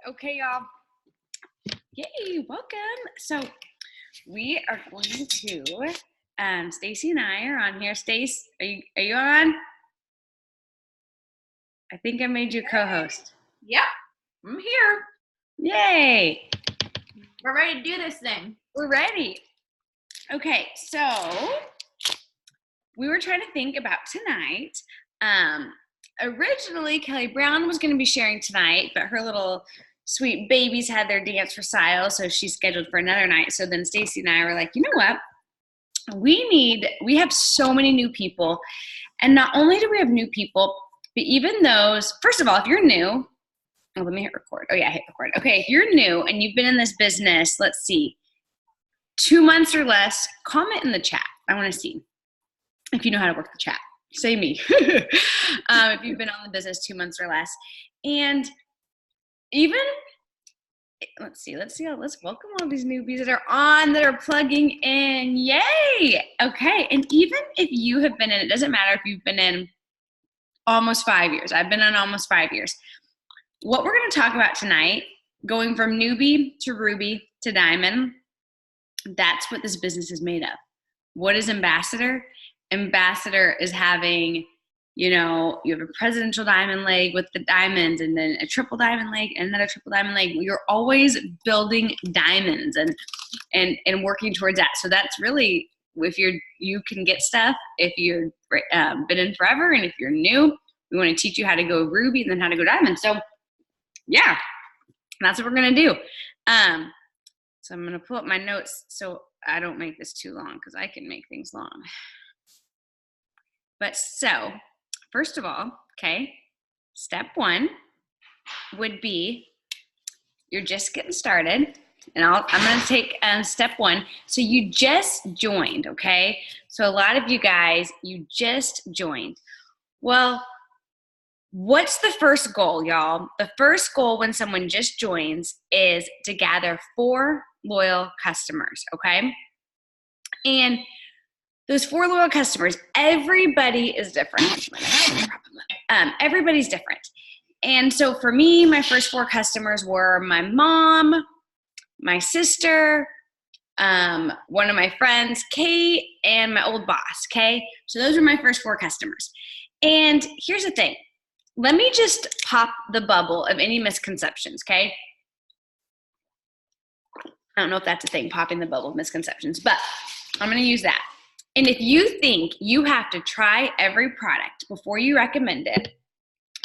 Okay, y'all. Yay, welcome. So we are going to, Stacey and I are on here. Stace, are you on? I think I made you co-host. Yep, I'm here. Yay. We're ready to do this thing. We're ready. Okay, so we were trying to think about tonight. Originally, Kelly Brown was going to be sharing tonight, but her little sweet babies had their dance recital, so she's scheduled for another night. So then Stacey and I were like, you know what? We have so many new people. And not only do we have new people, but even those, first of all, if you're new, let me hit record. Oh yeah, hit record. Okay, if you're new and you've been in this business, let's see, 2 months or less, comment in the chat. I want to see if you know how to work the chat. Say me. If you've been on the business 2 months or less. And even, let's welcome all these newbies that are plugging in. Yay. Okay. And even if you have been in, it doesn't matter if you've been in almost 5 years. I've been in almost 5 years. What we're going to talk about tonight, going from newbie to ruby to diamond, that's what this business is made of. What is Ambassdor? Ambassdor is having, you have a presidential diamond leg with the diamonds, and then a triple diamond leg, and then a triple diamond leg. You're always building diamonds and working towards that. So that's really, if you can get stuff if you've been in forever, and if you're new, we want to teach you how to go ruby and then how to go diamond. So yeah, that's what we're gonna do. So I'm gonna pull up my notes so I don't make this too long, because I can make things long. But so, first of all, okay, step one would be, you're just getting started, and I'm going to take step one. So you just joined, okay? So a lot of you guys, you just joined. Well, what's the first goal, y'all? The first goal when someone just joins is to gather 4 loyal customers, okay? And those 4 loyal customers, everybody is different. Everybody's different. And so for me, my first 4 customers were my mom, my sister, one of my friends, Kate, and my old boss, okay? So those were my first 4 customers. And here's the thing. Let me just pop the bubble of any misconceptions, okay? I don't know if that's a thing, popping the bubble of misconceptions, but I'm going to use that. And if you think you have to try every product before you recommend it,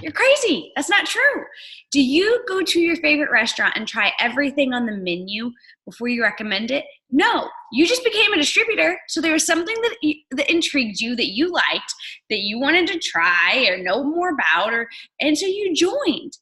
you're crazy. That's not true. Do you go to your favorite restaurant and try everything on the menu before you recommend it? No, you just became a distributor. So there was something that intrigued you, that you liked, that you wanted to try or know more about, and so you joined.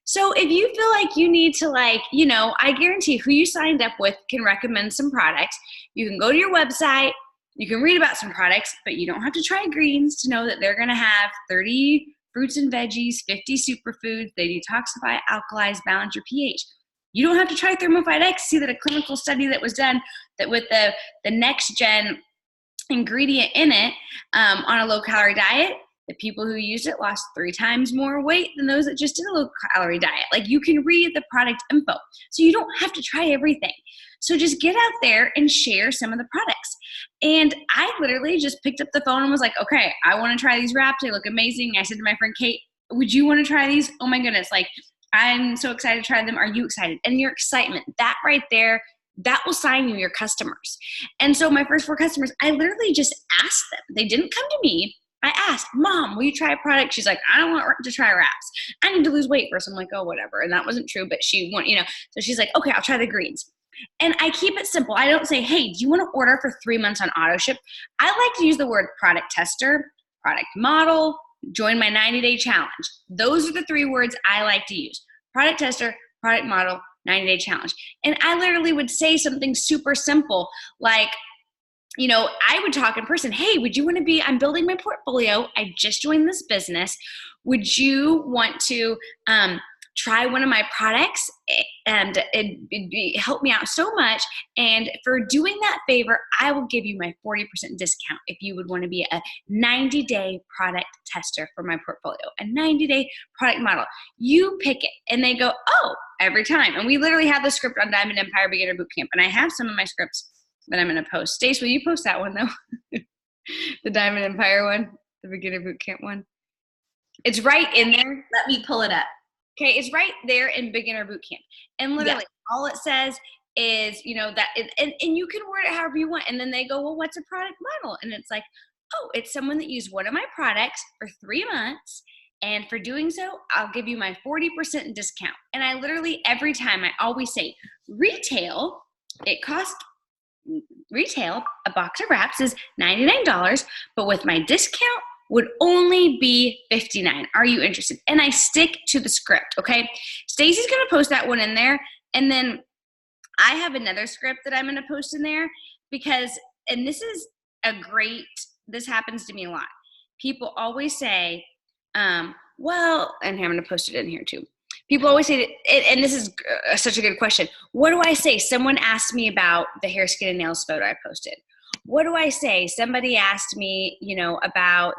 So if you feel like you need to, I guarantee who you signed up with can recommend some products. You can go to your website. You can read about some products, but you don't have to try greens to know that they're going to have 30 fruits and veggies, 50 superfoods. They detoxify, alkalize, balance your pH. You don't have to try Thermophyte X. See that a clinical study that was done that with the next gen ingredient in it on a low calorie diet, the people who used it lost 3 times more weight than those that just did a low calorie diet. Like, you can read the product info. So you don't have to try everything. So just get out there and share some of the products. And I literally just picked up the phone and was like, okay, I want to try these wraps. They look amazing. I said to my friend Kate, would you want to try these? Oh my goodness. Like, I'm so excited to try them. Are you excited? And your excitement, that right there, that will sign you your customers. And so my first 4 customers, I literally just asked them. They didn't come to me. I asked, Mom, will you try a product? She's like, I don't want to try wraps. I need to lose weight first. I'm like, oh, whatever. And that wasn't true, but she wanted, so she's like, okay, I'll try the greens. And I keep it simple. I don't say, hey, do you want to order for 3 months on auto ship? I like to use the word product tester, product model, join my 90-day challenge. Those are the 3 words I like to use. Product tester, product model, 90-day challenge. And I literally would say something super simple like, I would talk in person. Hey, would you want to I'm building my portfolio. I just joined this business. Would you want to try one of my products? And it'd help me out so much. And for doing that favor, I will give you my 40% discount if you would want to be a 90-day product tester for my portfolio, a 90-day product model. You pick it. And they go, oh, every time. And we literally have the script on Diamond Empire Beginner Bootcamp. And I have some of my scripts that I'm going to post. Stace, will you post that one though? The Diamond Empire one, the Beginner Bootcamp one. It's right in there. Let me pull it up. Okay, it's right there in Beginner Bootcamp. And literally all it says is, that, and you can word it however you want. And then they go, well, what's a product model? And it's like, oh, it's someone that used one of my products for 3 months. And for doing so, I'll give you my 40% discount. And I literally, every time, I always say, retail, a box of wraps is $99, but with my discount would only be $59. Are you interested? And I stick to the script, okay? Stacey's gonna post that one in there, and then I have another script that I'm gonna post in there because, and this happens to me a lot. People always say, well, and I'm gonna post it in here too. People always say, and this is such a good question. What do I say? Someone asked me about the hair, skin, and nails photo I posted. What do I say? Somebody asked me, about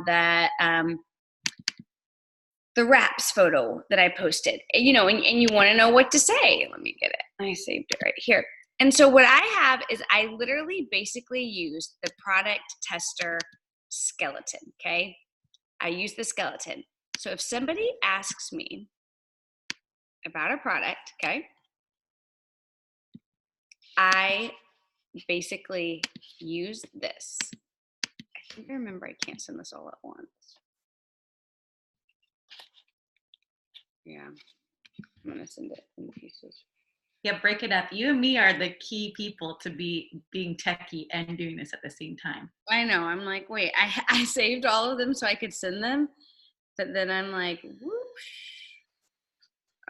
the wraps photo that I posted, and you want to know what to say. Let me get it. I saved it right here. And so what I have is I literally basically use the product tester skeleton, okay? I use the skeleton. So if somebody asks me about a product, okay, I basically use this. I think I remember I can't send this all at once. Yeah, I'm gonna send it in pieces. Yeah, break it up. You and me are the key people to being techie and doing this at the same time. I know. I'm like, wait, I saved all of them so I could send them, but then I'm like, whoosh.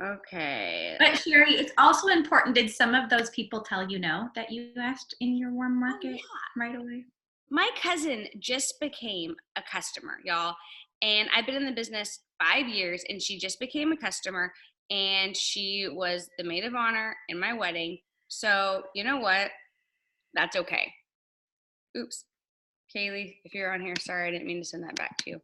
Okay. But Sherry, it's also important. Did some of those people tell you no that you asked in your warm market right away? My cousin just became a customer, y'all. And I've been in the business 5 years, and she just became a customer, and she was the maid of honor in my wedding. So you know what? That's okay. Oops. Kaylee, if you're on here, sorry, I didn't mean to send that back to you.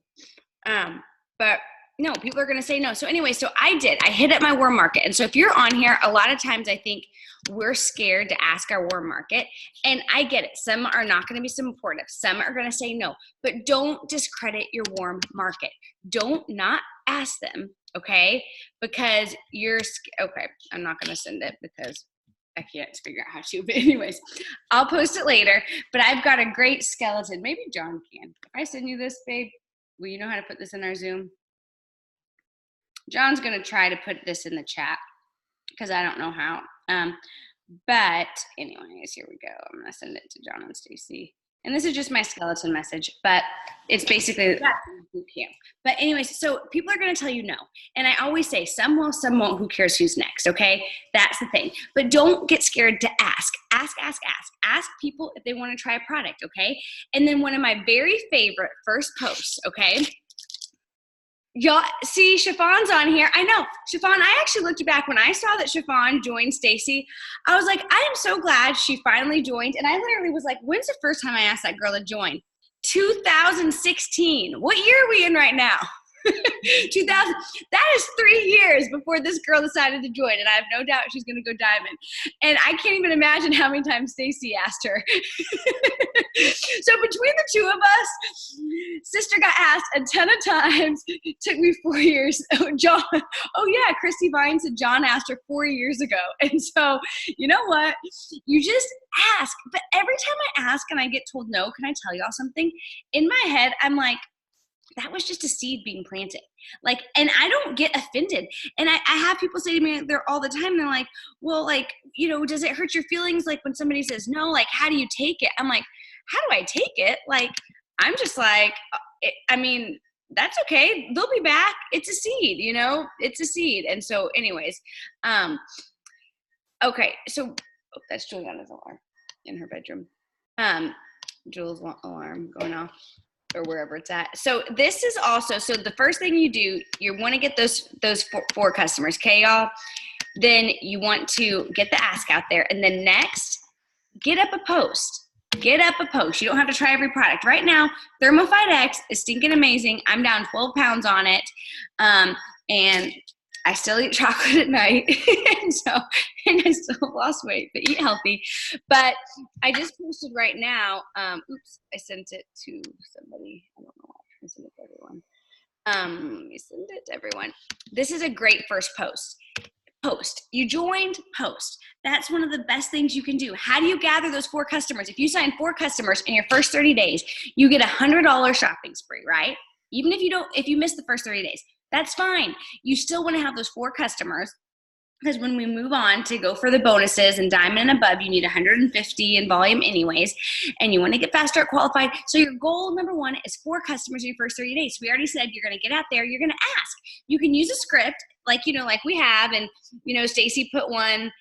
But no, people are going to say no. So anyway, so I hit up my warm market. And so if you're on here, a lot of times I think we're scared to ask our warm market. And I get it. Some are not going to be supportive. Some are going to say no. But don't discredit your warm market. Don't not ask them, okay? Because okay, I'm not going to send it because I can't figure out how to. But anyways, I'll post it later. But I've got a great skeleton. Maybe John can. If I send you this, babe, will you know how to put this in our Zoom? John's going to try to put this in the chat because I don't know how. But anyways, here we go. I'm going to send it to John and Stacey. And this is just my skeleton message, but it's basically boot camp. But anyways, so people are going to tell you no. And I always say some will, some won't. Who cares who's next, okay? That's the thing. But don't get scared to ask. Ask people if they want to try a product, okay? And then one of my very favorite first posts, okay? Y'all see Chiffon's on here. I know. Chiffon, I actually looked back when I saw that Chiffon joined Stacey. I was like, I am so glad she finally joined. And I literally was like, when's the first time I asked that girl to join? 2016. What year are we in right now? 2000. That is 3 years before this girl decided to join, and I have no doubt she's going to go diamond. And I can't even imagine how many times Stacey asked her. So between the two of us, sister got asked a ton of times. It took me 4 years. John, oh yeah, Christy Vine said John asked her 4 years ago. And so, you know what? You just ask. But every time I ask and I get told no, can I tell y'all something? In my head, I'm like, that was just a seed being planted. Like, and I don't get offended. And I have people say to me there all the time, they're like, well, like, you know, does it hurt your feelings? Like when somebody says no, like, how do you take it? I'm like, how do I take it? Like, I'm just like, I mean, that's okay. They'll be back. It's a seed, you know, it's a seed. And so anyways, okay. So that's Juliana's alarm in her bedroom. Jules' alarm going off, or wherever it's at. So this is also, so the first thing you do, you want to get those four customers, okay, y'all? Then you want to get the ask out there. And then next, get up a post. Get up a post. You don't have to try every product. Right now, Thermofite X is stinking amazing. I'm down 12 pounds on it. And I still eat chocolate at night. So, and I still have lost weight, but eat healthy. But I just posted right now. Oops, I sent it to somebody. I don't know why. I sent it to everyone. Let me send it to everyone. This is a great first post. You joined, post. That's one of the best things you can do. How do you gather those 4 customers? If you sign 4 customers in your first 30 days, you get $100 shopping spree, right? Even if you miss the first 30 days, that's fine. You still want to have those 4 customers, because when we move on to go for the bonuses and diamond and above, you need 150 in volume anyways, and you want to get fast start qualified. So your goal number 1 is 4 customers in your first 30 days. So we already said you're going to get out there, you're going to ask. You can use a script like we have, and Stacey put one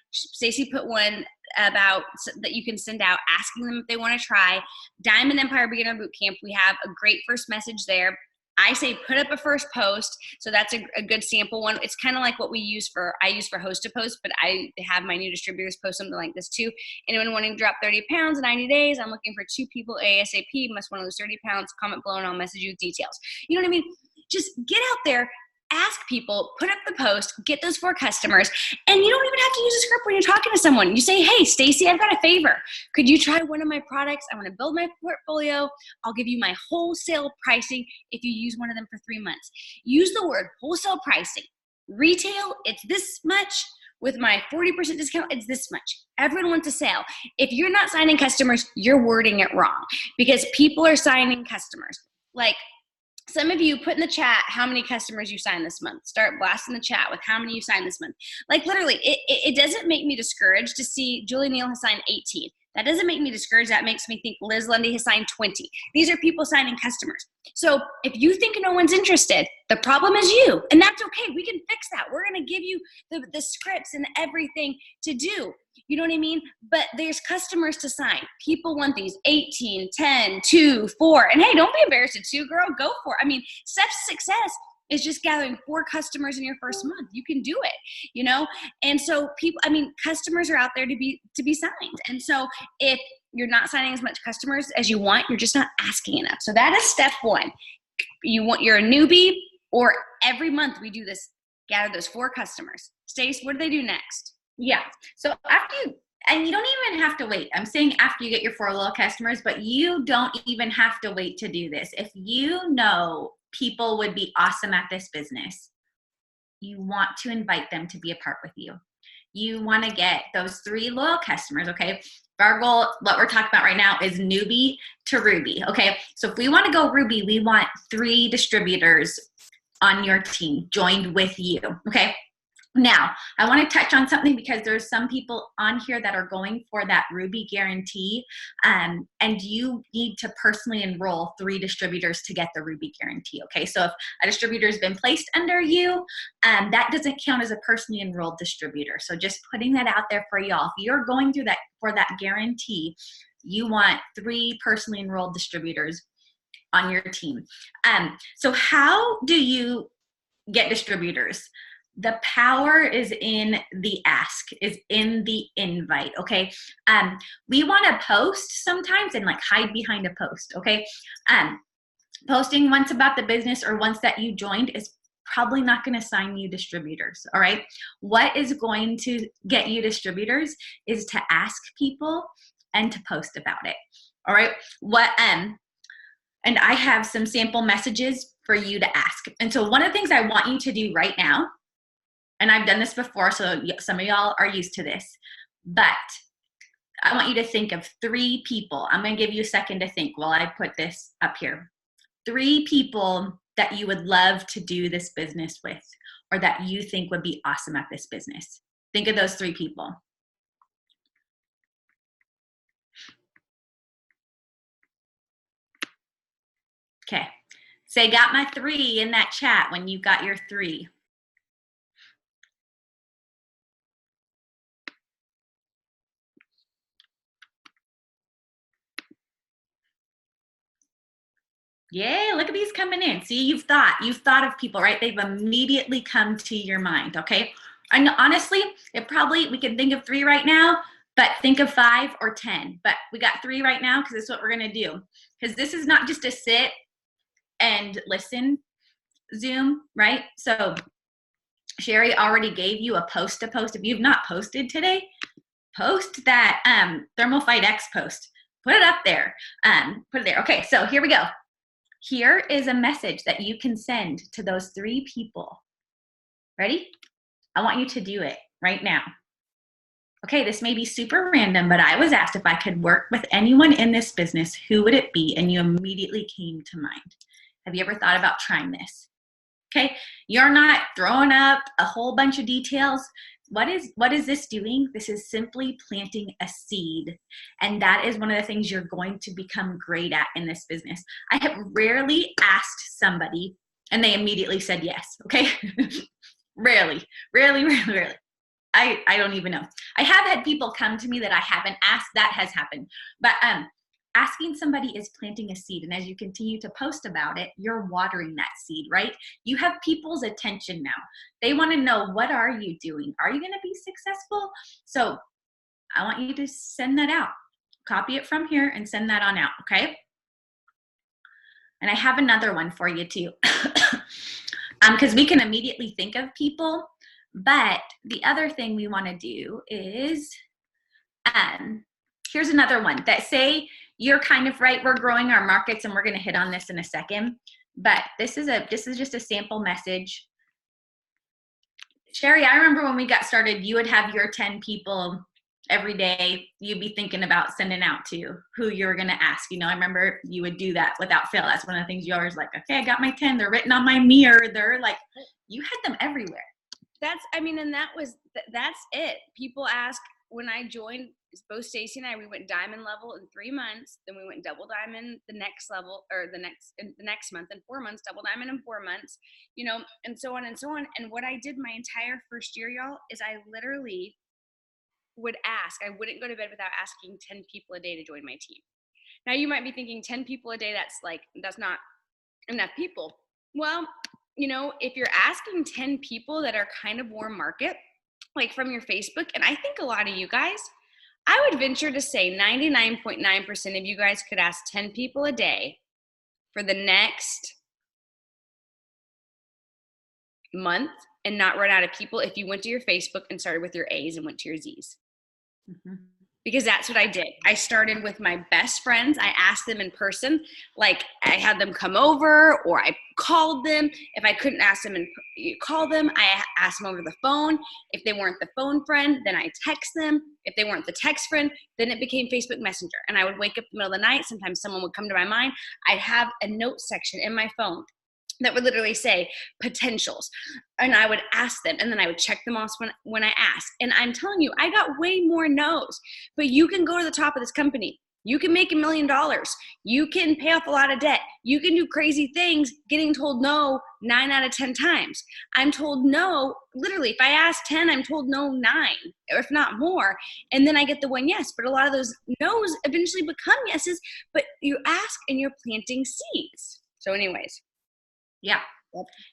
about that you can send out asking them if they want to try Diamond Empire Beginner Bootcamp. We have a great first message there. I say put up a first post. So that's a good sample one. It's kind of like what I use for Host to Post, but I have my new distributors post something like this too. Anyone wanting to drop 30 pounds in 90 days, I'm looking for 2 people ASAP, must want to lose 30 pounds, comment below and I'll message you details. You know what I mean? Just get out there, ask people, put up the post, get those 4 customers, and you don't even have to use a script when you're talking to someone. You say, hey, Stacey, I've got a favor. Could you try one of my products? I want to build my portfolio. I'll give you my wholesale pricing if you use one of them for 3 months. Use the word wholesale pricing. Retail, it's this much. With my 40% discount, it's this much. Everyone wants a sale. If you're not signing customers, you're wording it wrong, because people are signing customers. Like, some of you put in the chat how many customers you signed this month. Start blasting the chat with how many you signed this month. Like, literally, it doesn't make me discouraged to see Julie Neal has signed 18. That doesn't make me discouraged. That makes me think Liz Lundy has signed 20. These are people signing customers. So if you think no one's interested, the problem is you. And that's okay. We can fix that. We're going to give you the scripts and everything to do. You know what I mean? But there's customers to sign. People want these 18, 10, 2, 4. And hey, don't be embarrassed at 2, girl. Go for it. I mean, steps to success is just gathering 4 customers in your first month. You can do it, And so customers are out there to be signed. And so if you're not signing as much customers as you want, you're just not asking enough. So that is step 1. You're a newbie, or every month we do this, gather those 4 customers. Stace, what do they do next? Yeah. So and you don't even have to wait. I'm saying after you get your 4 loyal customers, but you don't even have to wait to do this. If you know people would be awesome at this business, you want to invite them to be a part with you. You want to get those 3 loyal customers, okay? Our goal, what we're talking about right now, is newbie to Ruby, okay? So if we want to go Ruby, we want 3 distributors on your team joined with you, okay? Now, I want to touch on something, because there's some people on here that are going for that Ruby guarantee, and you need to personally enroll 3 distributors to get the Ruby guarantee, okay? So if a distributor has been placed under you, that doesn't count as a personally enrolled distributor. So just putting that out there for y'all. If you're going through that for that guarantee, you want 3 personally enrolled distributors on your team. So how do you get distributors? The power is in the ask, is in the invite, okay? We want to post sometimes and hide behind a post, okay? Posting once about the business or once that you joined is probably not going to sign you distributors, all right? What is going to get you distributors is to ask people and to post about it, all right? And I have some sample messages for you to ask. And so one of the things I want you to do right now, and I've done this before, so some of y'all are used to this, but I want you to think of 3 people. I'm going to give you a second to think while I put this up here. 3 people that you would love to do this business with, or that you think would be awesome at this business. Think of those 3 people. Okay. Say, got my 3 in that chat when you got your 3. Yay, look at these coming in. See, you've thought of people, right? They've immediately come to your mind, okay? And honestly, we can think of 3 right now, but think of 5 or 10. But we got 3 right now because this is what we're gonna do. Because this is not just a sit and listen Zoom, right? So Sherry already gave you a post to post. If you've not posted today, post that Thermal Fight X post. Put it up there. Put it there. Okay, so here we go. Here is a message that you can send to those 3 people. Ready? I want you to do it right now. Okay, this may be super random, but I was asked if I could work with anyone in this business, who would it be? And you immediately came to mind. Have you ever thought about trying this? Okay, you're not throwing up a whole bunch of details. What is this doing? This is simply planting a seed. And that is one of the things you're going to become great at in this business. I have rarely asked somebody and they immediately said yes, okay? Rarely. I don't even know. I have had people come to me that I haven't asked. That has happened. But asking somebody is planting a seed. And as you continue to post about it, you're watering that seed, right? You have people's attention now. They want to know, what are you doing? Are you going to be successful? So I want you to send that out. Copy it from here and send that on out, okay? And I have another one for you too. Because we can immediately think of people. But the other thing we want to do is, here's another one that say you're kind of right. We're growing our markets, and we're going to hit on this in a second. But this is just a sample message. Sherry, I remember when we got started, you would have your 10 people every day you'd be thinking about sending out to, who you were going to ask. You know, I remember you would do that without fail. That's one of the things you always like, okay, I got my 10. They're written on my mirror. They're like, you had them everywhere. That's it. People ask, when I joined, both Stacey and I, we went diamond level in 3 months. Then we went double diamond the next level, or the next month, in 4 months, double diamond in 4 months, you know, and so on and so on. And what I did my entire first year, y'all, is I literally would ask. I wouldn't go to bed without asking 10 people a day to join my team. Now you might be thinking 10 people a day, that's not enough people. Well, you know, if you're asking 10 people that are kind of warm market, like from your Facebook, and I think a lot of you guys, I would venture to say 99.9% of you guys could ask 10 people a day for the next month and not run out of people if you went to your Facebook and started with your A's and went to your Z's. Mm-hmm. Because that's what I did. I started with my best friends. I asked them in person, like I had them come over, or I called them. If I couldn't ask them and call them, I asked them over the phone. If they weren't the phone friend, then I text them. If they weren't the text friend, then it became Facebook Messenger. And I would wake up in the middle of the night. Sometimes someone would come to my mind. I'd have a note section in my phone that would literally say potentials, and I would ask them, and then I would check them off when I asked. And I'm telling you, I got way more no's. But you can go to the top of this company. You can make $1 million. You can pay off a lot of debt. You can do crazy things getting told no 9 out of 10 times. I'm told no, literally, if I ask 10, I'm told no 9, or if not more. And then I get the one yes. But a lot of those no's eventually become yeses, but you ask and you're planting seeds. So anyways. Yeah.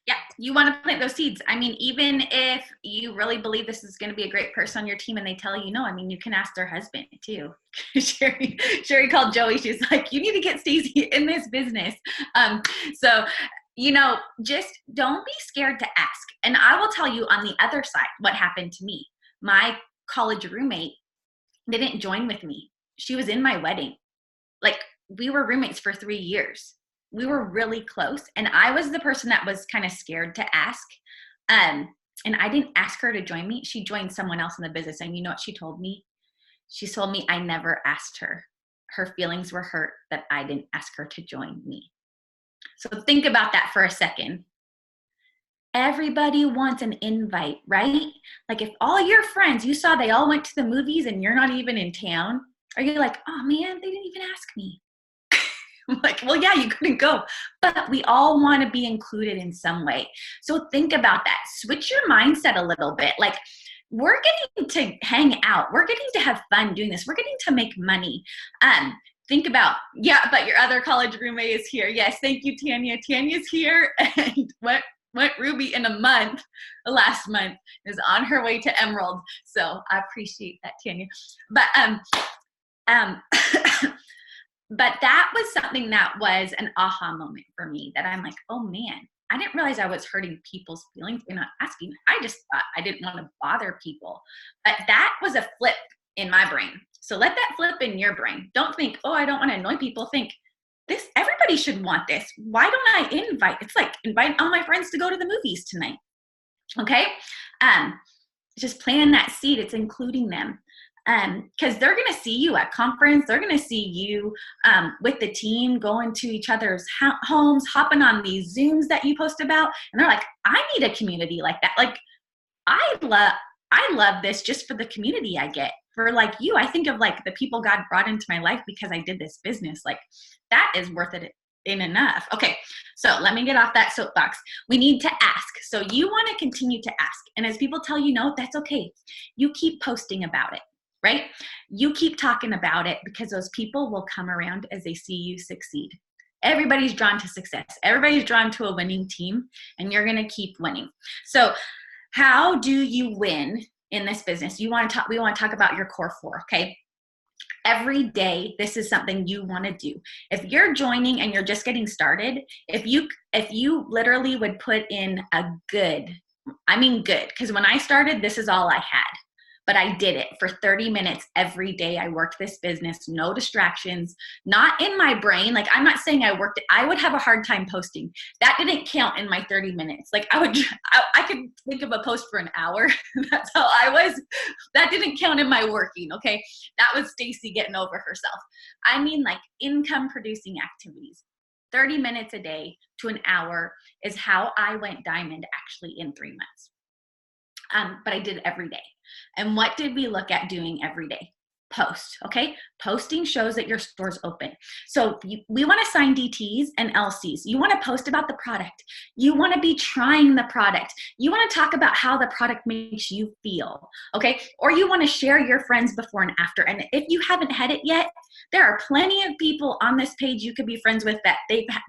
Yeah. You want to plant those seeds. I mean, even if you really believe this is going to be a great person on your team and they tell you no, I mean, you can ask their husband too. Sherry called Joey. She's like, you need to get Stacey in this business. So, you know, just don't be scared to ask. And I will tell you on the other side, what happened to me. My college roommate didn't join with me. She was in my wedding. Like, we were roommates for 3 years. We were really close, and I was the person that was kind of scared to ask. And I didn't ask her to join me. She joined someone else in the business, and you know what she told me? She told me I never asked her. Her feelings were hurt that I didn't ask her to join me. So think about that for a second. Everybody wants an invite, right? Like if all your friends, you saw they all went to the movies and you're not even in town, are you like, oh man, they didn't even ask me? I'm like, well, yeah, you couldn't go, but we all want to be included in some way. So think about that. Switch your mindset a little bit. Like, we're getting to hang out. We're getting to have fun doing this. We're getting to make money. Think about, yeah, but your other college roommate is here. Yes, thank you, Tanya. Tanya's here and went Ruby in a month, last month, is on her way to Emerald. So I appreciate that, Tanya. But but that was something that was an aha moment for me, that I'm like, oh man, I didn't realize I was hurting people's feelings in not asking. I just thought I didn't want to bother people. But that was a flip in my brain. So let that flip in your brain. Don't think, oh, I don't want to annoy people. Think, this, everybody should want this. Why don't I invite? It's like invite all my friends to go to the movies tonight. Okay? Just planting that seed. It's including them. Because they're going to see you at conference. They're going to see you with the team going to each other's homes, hopping on these Zooms that you post about. And they're like, I need a community like that. Like, I love this just for the community I get. For like you, I think of like the people God brought into my life because I did this business. Like, that is worth it in enough. Okay, so let me get off that soapbox. We need to ask. So you want to continue to ask. And as people tell you no, that's okay. You keep posting about it. Right? You keep talking about it because those people will come around as they see you succeed. Everybody's drawn to success. Everybody's drawn to a winning team, and you're going to keep winning. So how do you win in this business? We want to talk about your core 4, okay? Every day, this is something you want to do. If you're joining and you're just getting started, if you literally would put in a good, because when I started, this is all I had. But I did it for 30 minutes every day. I worked this business, no distractions, not in my brain. Like, I'm not saying I worked it. I would have a hard time posting. That didn't count in my 30 minutes. Like, I could think of a post for an hour. That's how I was. That didn't count in my working, okay? That was Stacey getting over herself. I mean, like, income producing activities. 30 minutes a day to an hour is how I went diamond actually in 3 months. But I did it every day. And what did we look at doing every day? Post, okay? Posting shows that your store's open. So we want to sign DTs and LCs. You want to post about the product. You want to be trying the product. You want to talk about how the product makes you feel, okay? Or you want to share your friends before and after. And if you haven't had it yet, there are plenty of people on this page you could be friends with that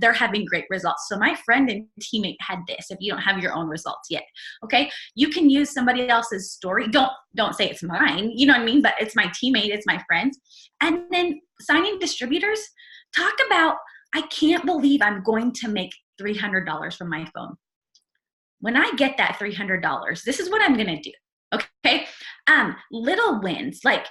they're having great results. So my friend and teammate had this if you don't have your own results yet, okay? You can use somebody else's story. Don't say it's mine, you know what I mean? But it's my teammate, it's my friends. And then signing distributors, talk about, I can't believe I'm going to make $300 from my phone. When I get that $300, this is what I'm going to do, okay? Little wins, like,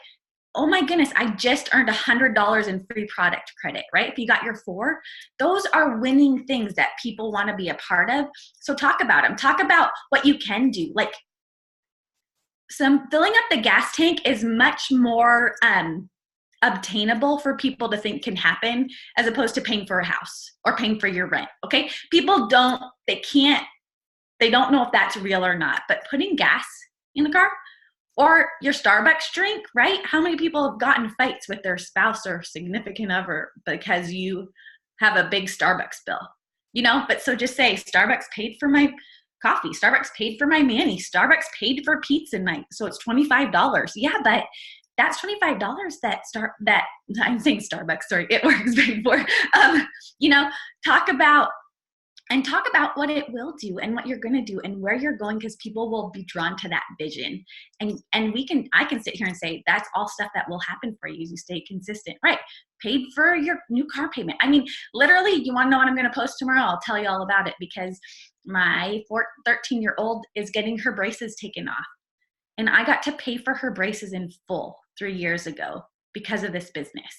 oh my goodness, I just earned $100 in free product credit, right? If you got your 4, those are winning things that people want to be a part of. So talk about them. Talk about what you can do. Like, filling up the gas tank is much more obtainable for people to think can happen as opposed to paying for a house or paying for your rent, okay? People don't know if that's real or not, but putting gas in the car or your Starbucks drink, right? How many people have gotten fights with their spouse or significant other because you have a big Starbucks bill, you know? But so just say, Starbucks paid for my coffee. Starbucks paid for my Manny. Starbucks paid for pizza night. So it's $25. Yeah, but that's $25 that I'm saying Starbucks, sorry, it works paid for. You know, talk about what it will do and what you're going to do and where you're going, because people will be drawn to that vision. And I can sit here and say, that's all stuff that will happen for you as you stay consistent, right? Paid for your new car payment. I mean, literally, you want to know what I'm going to post tomorrow? I'll tell you all about it, because my 13-year-old is getting her braces taken off. And I got to pay for her braces in full 3 years ago because of this business.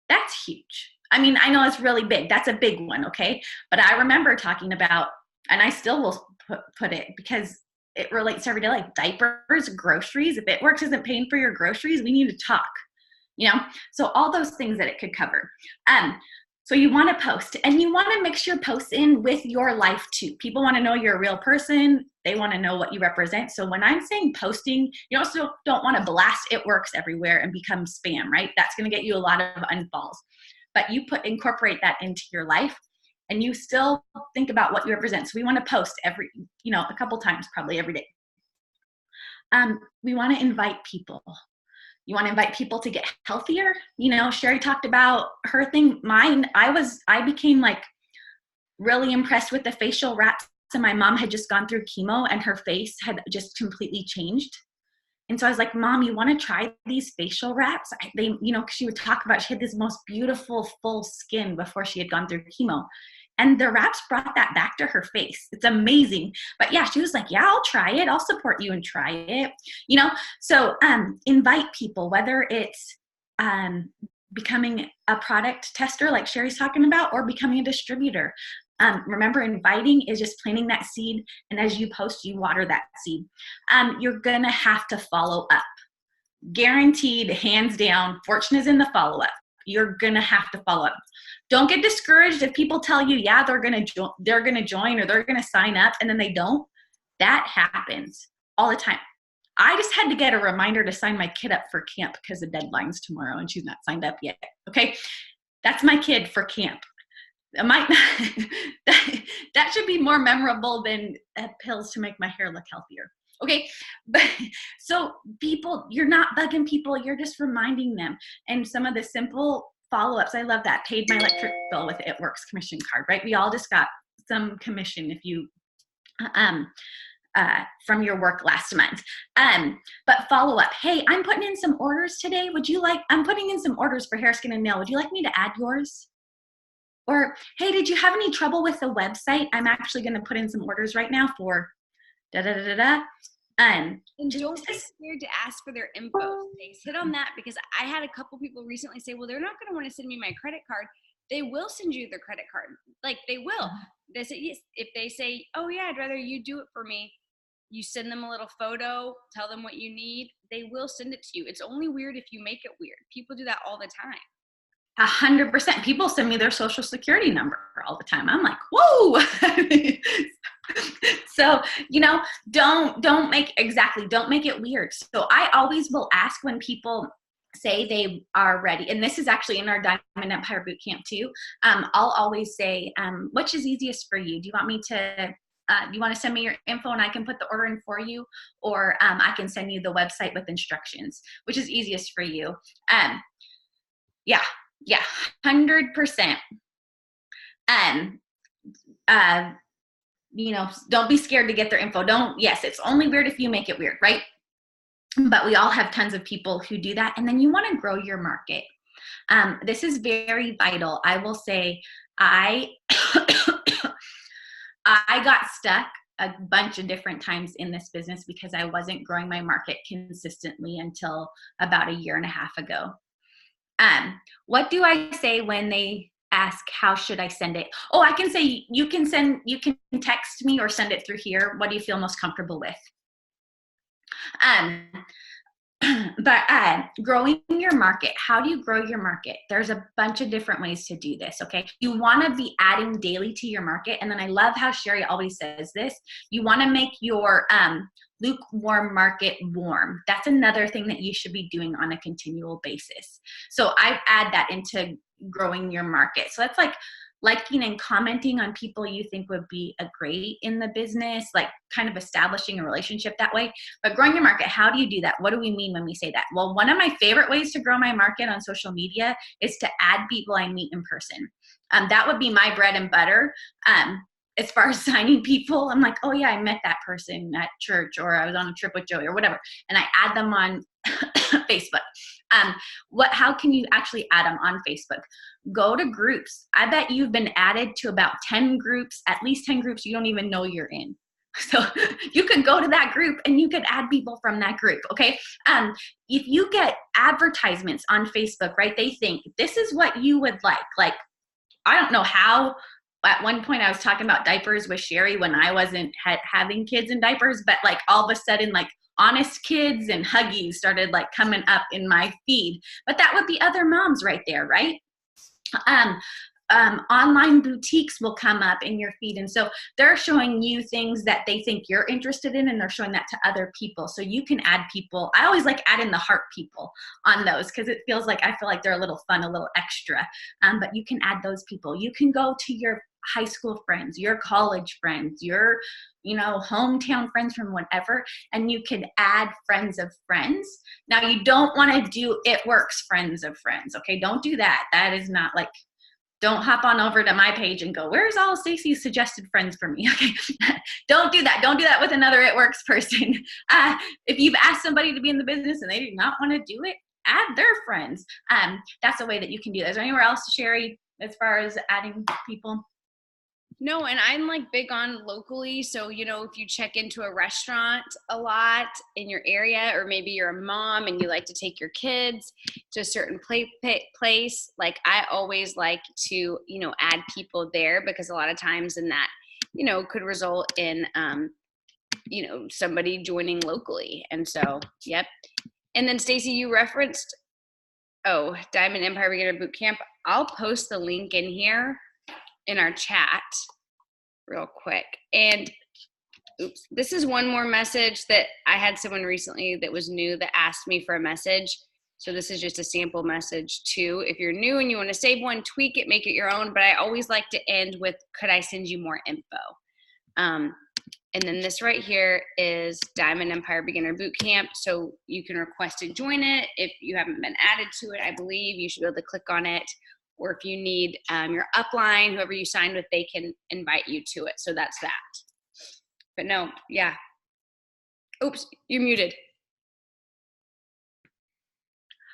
That's huge. I mean, I know it's really big. That's a big one, okay? But I remember talking about, and I still will put it because it relates to everyday life, diapers, groceries. If It Works isn't paying for your groceries, we need to talk, you know? So all those things that it could cover. So you want to post, and you want to mix your posts in with your life too. People want to know you're a real person. They want to know what you represent. So when I'm saying posting, you also don't want to blast It Works everywhere and become spam, right? That's going to get you a lot of unfollows. But you incorporate that into your life, and you still think about what you represent. So we want to post a couple times, probably every day. We want to invite people. You want to invite people to get healthier. You know, Sherry talked about her thing. Mine, I became like really impressed with the facial wraps. And my mom had just gone through chemo and her face had just completely changed. And so I was like, Mom, you want to try these facial wraps? Cause she would talk about, she had this most beautiful full skin before she had gone through chemo. And the reps brought that back to her face. It's amazing. But yeah, she was like, yeah, I'll try it. I'll support you and try it. So invite people, whether it's becoming a product tester like Sherry's talking about, or becoming a distributor. Remember, inviting is just planting that seed, and as you post, you water that seed. You're gonna have to follow up. Guaranteed, hands down, fortune is in the follow-up. You're gonna have to follow up. Don't get discouraged if people tell you, yeah, they're gonna join or they're gonna sign up, and then they don't. That happens all the time. I just had to get a reminder to sign my kid up for camp because the deadline's tomorrow and she's not signed up yet. Okay, that's my kid for camp. It might not, that should be more memorable than pills to make my hair look healthier. Okay, but so people, you're not bugging people, you're just reminding them. And some of the simple follow-ups, I love that. Paid my electric bill with It Works commission card, right? We all just got some commission if you from your work last month. But follow up. Hey, I'm putting in some orders today. I'm putting in some orders for hair, skin, and nail. Would you like me to add yours? Or, hey, did you have any trouble with the website? I'm actually going to put in some orders right now for da-da-da-da-da. And don't be scared to ask for their info. Hit on that, because I had a couple people recently say, well, they're not going to want to send me my credit card. They will send you their credit card. Like, they will. They say, yes. If they say, oh yeah, I'd rather you do it for me, you send them a little photo, tell them what you need, they will send it to you. It's only weird if you make it weird. People do that all the time. 100%. People send me their social security number all the time. I'm like, whoa. So, don't make it weird. So I always will ask when people say they are ready. And this is actually in our Diamond Empire Bootcamp too. I'll always say, which is easiest for you? Do you want me to, do you want to send me your info and I can put the order in for you? Or I can send you the website with instructions, which is easiest for you? Yeah, 100%. Don't be scared to get their info. Yes, it's only weird if you make it weird, right? But we all have tons of people who do that. And then you want to grow your market. This is very vital. I will say I got stuck a bunch of different times in this business because I wasn't growing my market consistently until about a year and a half ago. What do I say when they ask, how should I send it? Oh, I can say, you can text me or send it through here. What do you feel most comfortable with? But growing your market, how do you grow your market? There's a bunch of different ways to do this, okay? You want to be adding daily to your market. And then I love how Sherry always says this. You want to make your lukewarm market warm. That's another thing that you should be doing on a continual basis. So I add that into growing your market. So that's like liking and commenting on people you think would be a great in the business, like kind of establishing a relationship that way. But growing your market, how do you do that? What do we mean when we say that? Well, one of my favorite ways to grow my market on social media is to add people I meet in person. That would be my bread and butter. As far as signing people, I'm like, oh yeah, I met that person at church, or I was on a trip with Joey or whatever. And I add them on Facebook. How can you actually add them on Facebook? Go to groups. I bet you've been added to about 10 groups, at least 10 groups you don't even know you're in. So you could go to that group and you could add people from that group, okay? If you get advertisements on Facebook, right, they think this is what you would like. Like, I don't know how. At one point I was talking about diapers with Sherry when I wasn't having kids in diapers, but like all of a sudden, like Honest Kids and Huggies started like coming up in my feed. But that would be other moms right there, right? Online boutiques will come up in your feed. And so they're showing you things that they think you're interested in, and they're showing that to other people. So you can add people. I always like adding the heart people on those because I feel like they're a little fun, a little extra. But you can add those people. You can go to your high school friends, your college friends, your hometown friends from whatever, and you can add friends of friends. Now you don't want to do It Works friends of friends, okay? Don't do that. That is not like, don't hop on over to my page and go, where's all Stacey's suggested friends for me? Okay, don't do that. Don't do that with another It Works person. If you've asked somebody to be in the business and they do not want to do it, add their friends. That's a way that you can do that. Is there anywhere else, Sherry, as far as adding people? No, and I'm like big on locally. So, you know, if you check into a restaurant a lot in your area, or maybe you're a mom and you like to take your kids to a certain place, like I always like to, you know, add people there, because a lot of times in that, you know, could result in, you know, somebody joining locally. And so, yep. And then Stacey, you referenced, Diamond Empire Beginner Bootcamp. I'll post the link in here in our chat real quick. And oops, this is one more message that I had someone recently that was new that asked me for a message. So this is just a sample message too. If you're new and you want to save one, tweak it, make it your own. But I always like to end with, could I send you more info? And then this right here is Diamond Empire Beginner Bootcamp. So you can request to join it. If you haven't been added to it, I believe you should be able to click on it. Or if you need your upline, whoever you signed with, they can invite you to it. So that's that. But no, yeah. Oops, you're muted.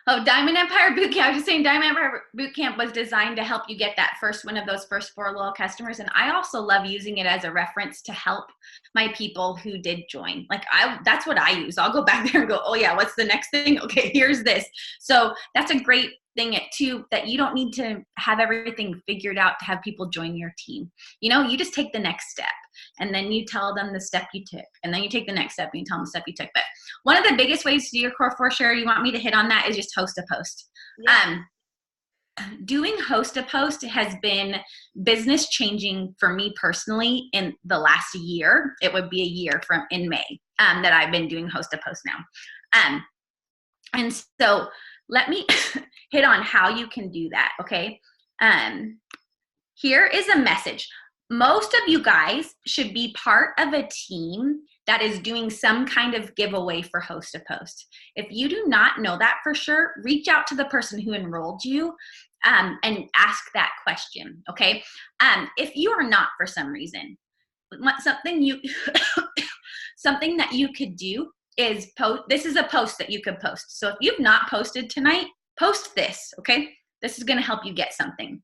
Oh, Diamond Empire Bootcamp. I was just saying Diamond Empire Bootcamp was designed to help you get that first one of those first 4 loyal customers. And I also love using it as a reference to help my people who did join. Like that's what I use. I'll go back there and go, oh yeah, what's the next thing? Okay, here's this. So that's a great thing too, that you don't need to have everything figured out to have people join your team. You know, you just take the next step and then you tell them the step you took, and then you take the next step and you tell them the step you took. But one of the biggest ways to do your core 4 share, you want me to hit on that, is just host a post. Yeah. Doing host a post has been business changing for me personally in the last year. It would be a year from in May that I've been doing host a post now. And so let me hit on how you can do that, okay? Here is a message. Most of you guys should be part of a team that is doing some kind of giveaway for host a post. If you do not know that for sure, reach out to the person who enrolled you and ask that question, okay? If you are not, for some reason, something that you could do is post. This is a post that you could post. So if you've not posted tonight, post this, okay? This is gonna help you get something.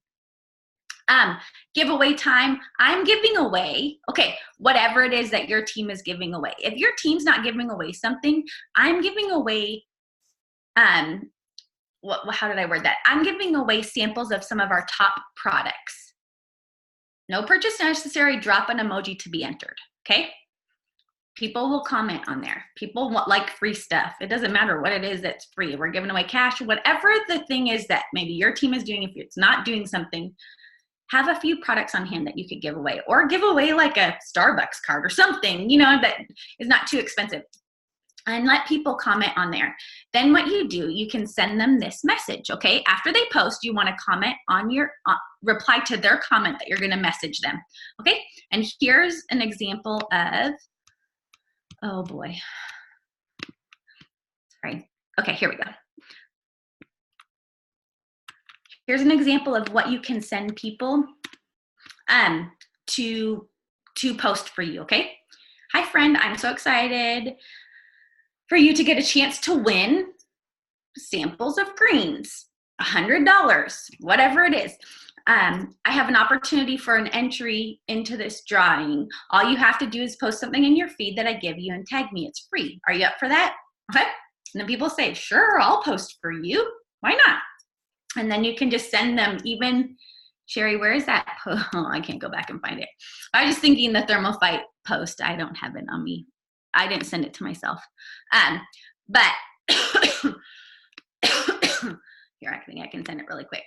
Giveaway time. I'm giving away, okay, whatever it is that your team is giving away. If your team's not giving away something, I'm giving away, how did I word that? I'm giving away samples of some of our top products. No purchase necessary, drop an emoji to be entered, okay? People will comment on there. People like free stuff. It doesn't matter what it is that's free. We're giving away cash, whatever the thing is that maybe your team is doing. If it's not doing something, have a few products on hand that you could give away, or give away like a Starbucks card or something, you know, that is not too expensive, and let people comment on there. Then what you do, you can send them this message, okay? After they post, you want to comment on your, reply to their comment that you're going to message them, okay? And here's an example of, oh boy. Sorry. Okay, here we go. Here's an example of what you can send people to post for you, okay? Hi, friend. I'm so excited for you to get a chance to win samples of greens, $100, whatever it is. I have an opportunity for an entry into this drawing. All you have to do is post something in your feed that I give you and tag me. It's free. Are you up for that? Okay. And then people say, sure, I'll post for you. Why not? And then you can just send them, even, Sherry, where is that? Oh, I can't go back and find it. I was just thinking the thermal fight post. I don't have it on me. I didn't send it to myself. But here, I think I can send it really quick.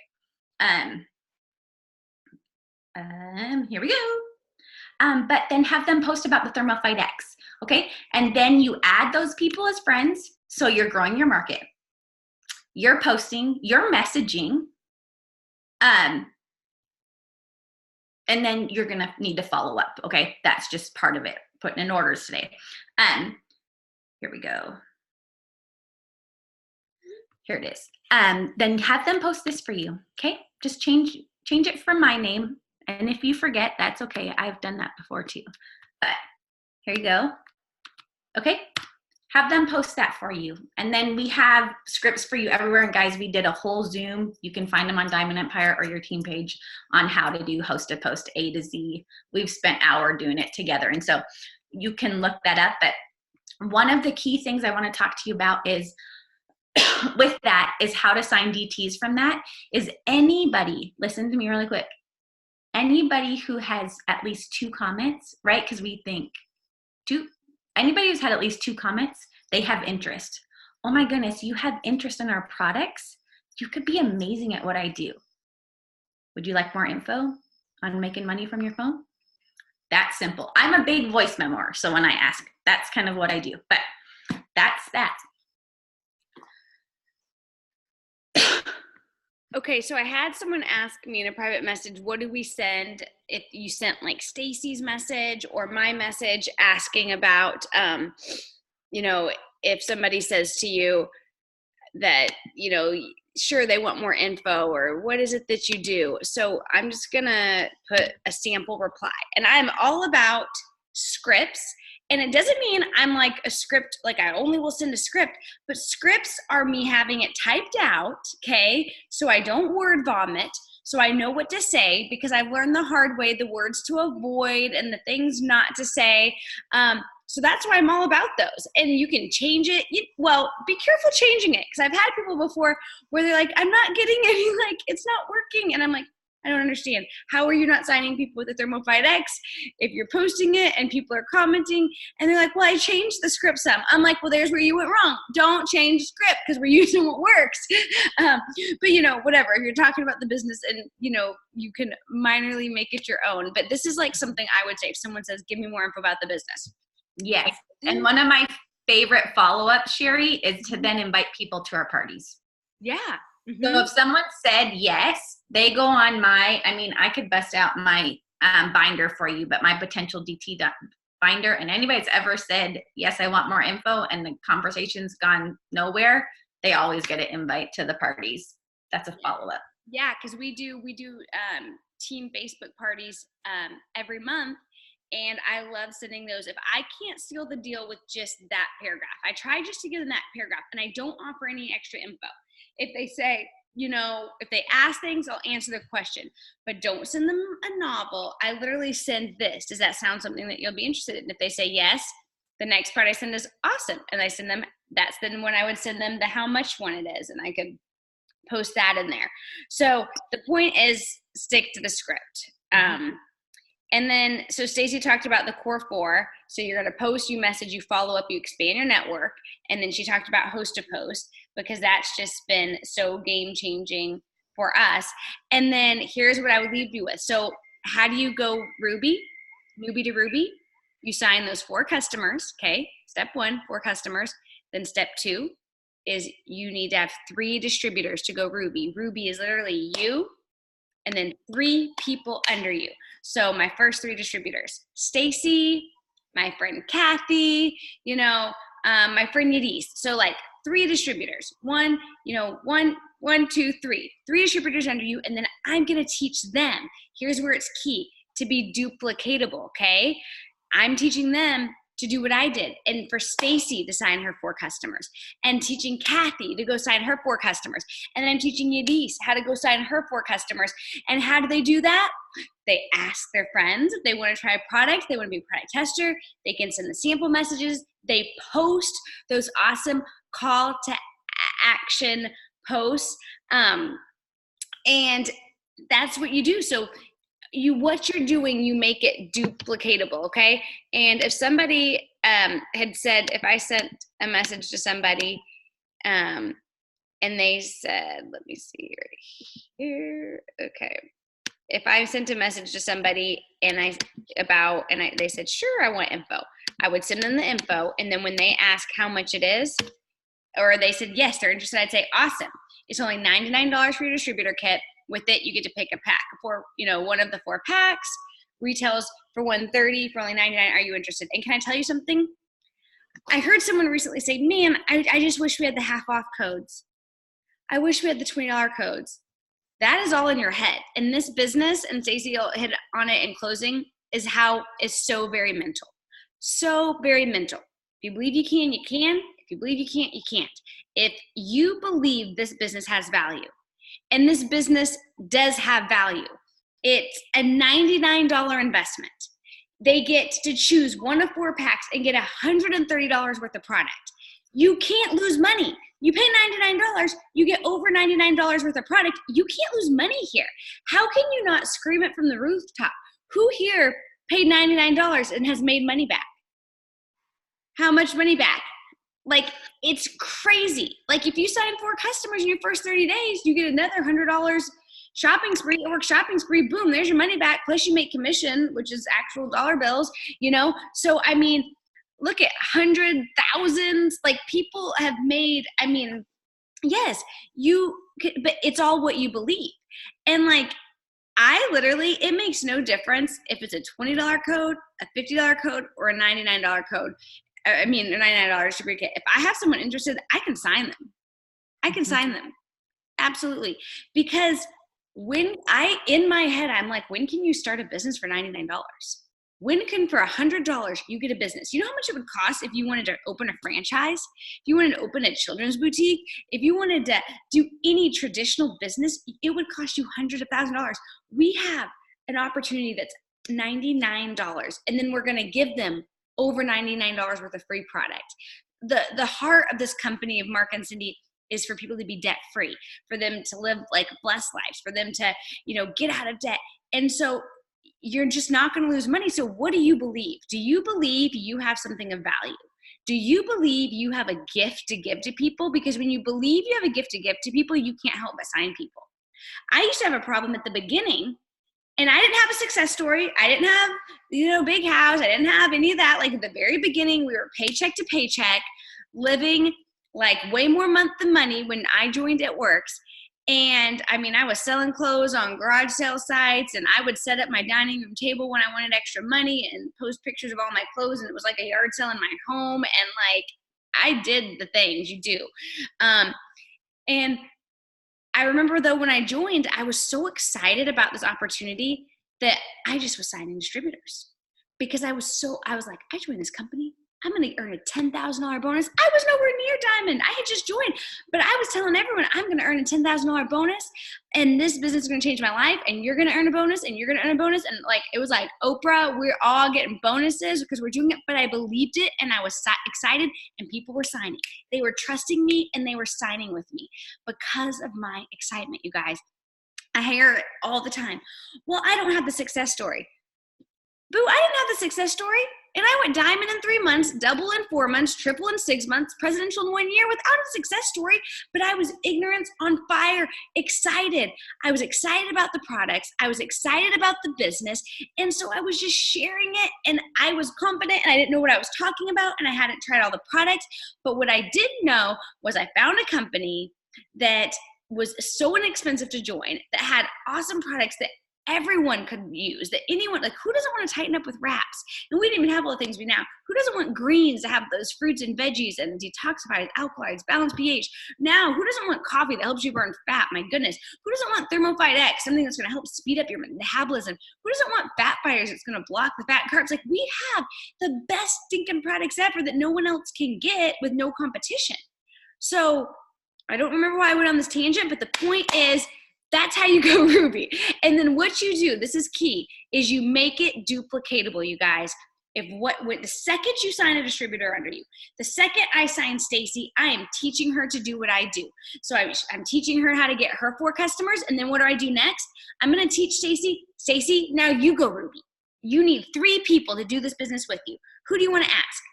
Here we go. But then have them post about the Thermal Fight X, okay? And then you add those people as friends, so you're growing your market. You're posting, you're messaging, and then you're gonna need to follow up, okay? That's just part of it, putting in orders today. Here we go. Here it is. Then have them post this for you, okay? Just change it from my name. And if you forget, that's okay. I've done that before too. But here you go. Okay? have them post that for you. And then we have scripts for you everywhere. And guys, we did a whole Zoom. You can find them on Diamond Empire or your team page on how to do host to post A to Z. We've spent hours doing it together. And so you can look that up. But one of the key things I want to talk to you about is with that is how to sign DTs from that is anybody, listen to me really quick, anybody who has at least 2 comments, right? Because we think anybody who's had at least 2 comments, they have interest. Oh my goodness, you have interest in our products? You could be amazing at what I do. Would you like more info on making money from your phone? That's simple. I'm a big voice memoir, so when I ask, that's kind of what I do. But that's that. Okay, so I had someone ask me in a private message, what do we send if you sent like Stacey's message or my message asking about, if somebody says to you that, sure, they want more info or what is it that you do? So I'm just going to put a sample reply. And I'm all about scripts. And it doesn't mean I'm like a script, like I only will send a script, but scripts are me having it typed out, okay? So I don't word vomit, so I know what to say because I've learned the hard way, the words to avoid and the things not to say. So that's why I'm all about those. And you can change it. Be careful changing it because I've had people before where they're like, I'm not getting any, like, it's not working. And I'm like, I don't understand. How are you not signing people with the Thermofite X if you're posting it and people are commenting? And they're like, well, I changed the script some. I'm like, well, there's where you went wrong. Don't change the script because we're using what works. But, whatever. If you're talking about the business and, you can minorly make it your own. But this is like something I would say if someone says, give me more info about the business. Yes. And one of my favorite follow-ups, Sherry, is to then invite people to our parties. Yeah. Mm-hmm. So if someone said yes, they go on I could bust out my binder for you, but my potential DT binder, and anybody that's ever said, yes, I want more info, and the conversation's gone nowhere, they always get an invite to the parties. That's a follow-up. Yeah, because we do team Facebook parties every month. And I love sending those. If I can't seal the deal with just that paragraph, I try just to give them that paragraph and I don't offer any extra info. If they say, if they ask things, I'll answer the question, but don't send them a novel. I literally send this. Does that sound something that you'll be interested in? If they say yes, the next part I send is awesome. And I send them, that's then when I would send them the how much one it is. And I could post that in there. So the point is stick to the script. And then, so Stacey talked about the core 4. So you're going to post, you message, you follow up, you expand your network. And then she talked about host to post because that's just been so game changing for us. And then here's what I would leave you with. So how do you go Ruby to Ruby? You sign those 4 customers. Okay. Step 1, 4 customers. Then step 2 is you need to have 3 distributors to go Ruby. Ruby is literally you and then 3 people under you. So my first 3 distributors, Stacey, my friend Kathy, my friend Yadis. So like 3 distributors, 1, 2, 3 distributors under you. And then I'm going to teach them. Here's where it's key to be duplicatable. Okay. I'm teaching them to do what I did. And for Stacey to sign her 4 customers and teaching Kathy to go sign her 4 customers. And then I'm teaching Yadis how to go sign her 4 customers. And how do they do that? They ask their friends if they want to try a product. They want to be a product tester. They can send the sample messages. They post those awesome call to action posts. And that's what you do. So what you're doing, you make it duplicatable, okay? And if somebody had said, if I sent a message to somebody and they said, let me see right here, okay. If I sent a message to somebody and they said, sure, I want info, I would send them the info. And then when they ask how much it is, or they said, yes, they're interested, I'd say, awesome. It's only $99 for your distributor kit. With it, you get to pick a pack for, one of the 4 packs. Retails for $130 for only $99. Are you interested? And can I tell you something? I heard someone recently say, man, I just wish we had the half off codes. I wish we had the $20 codes. That is all in your head. And this business, and Stacey will hit on it in closing, is so very mental. So very mental. If you believe you can, you can. If you believe you can't, you can't. If you believe this business has value, and this business does have value, it's a $99 investment. They get to choose one of 4 packs and get $130 worth of product. You can't lose money. You pay $99, you get over $99 worth of product. You can't lose money here. How can you not scream it from the rooftop? Who here paid $99 and has made money back? How much money back? Like, it's crazy. Like, if you sign 4 customers in your first 30 days, you get another $100 shopping spree. It works shopping spree. Boom, there's your money back. Plus you make commission, which is actual dollar bills, you know? So, I mean, look at hundreds, thousands, like people have made, I mean, yes, but it's all what you believe. And like, I literally, it makes no difference if it's a $20 code, a $50 code, or a $99 code. I mean, a $99 super kit. If I have someone interested, I can sign them. I can sign them. Absolutely. Because in my head, I'm like, when can you start a business for $99? When can, for $100, you get a business? You know how much it would cost if you wanted to open a franchise? If you wanted to open a children's boutique? If you wanted to do any traditional business, it would cost you hundreds of thousands of dollars. We have an opportunity that's $99, and then we're going to give them over $99 worth of free product. The heart of this company of Mark and Cindy is for people to be debt free, for them to live like blessed lives, for them to, you know, get out of debt. And so you're just not going to lose money. So what do you believe? Do you believe you have something of value? Do you believe you have a gift to give to people? Because when you believe you have a gift to give to people, you can't help but sign people. I used to have a problem at the beginning, and I didn't have a success story. I didn't have, you know, big house. I didn't have any of that. Like at the very beginning, we were paycheck to paycheck, living like way more month than money when I joined It Works. And I mean, I was selling clothes on garage sale sites, and I would set up my dining room table when I wanted extra money and post pictures of all my clothes. And it was like a yard sale in my home. And like, I did the things you do. And I remember though, when I joined, I was so excited about this opportunity that I just was signing distributors because I was like, I joined this company. I'm going to earn a $10,000 bonus. I was nowhere near Diamond. I had just joined, but I was telling everyone I'm going to earn a $10,000 bonus, and this business is going to change my life, and you're going to earn a bonus, and you're going to earn a bonus. And like, it was like Oprah, we're all getting bonuses because we're doing it, but I believed it, and I was excited, and people were signing. They were trusting me, and they were signing with me because of my excitement, you guys. I hear it all the time. Well, I don't have the success story. Boo, I didn't have the success story. And I went diamond in 3 months, double in 4 months, triple in 6 months, presidential in 1 year without a success story. But I was ignorance on fire, excited. I was excited about the products. I was excited about the business. And so I was just sharing it, and I was confident, and I didn't know what I was talking about, and I hadn't tried all the products. But what I did know was I found a company that was so inexpensive to join, that had awesome products that everyone could use, that anyone, like, who doesn't want to tighten up with wraps? And we didn't even have all the things we now. Who doesn't want greens to have those fruits and veggies and detoxifies, alkalides, balanced pH? Now, who doesn't want coffee that helps you burn fat? My goodness. Who doesn't want Thermophyte X, something that's going to help speed up your metabolism? Who doesn't want fat fighters that's going to block the fat carbs? Like, we have the best stinking products ever that no one else can get with no competition. So I don't remember why I went on this tangent, but the point is, that's how you go Ruby. And then what you do, this is key, is you make it duplicatable, you guys. The second you sign a distributor under you, the second I sign Stacey, I am teaching her to do what I do. So I'm teaching her how to get her 4 customers. And then what do I do next? I'm going to teach Stacey, now you go Ruby. You need 3 people to do this business with you. Who do you want to ask?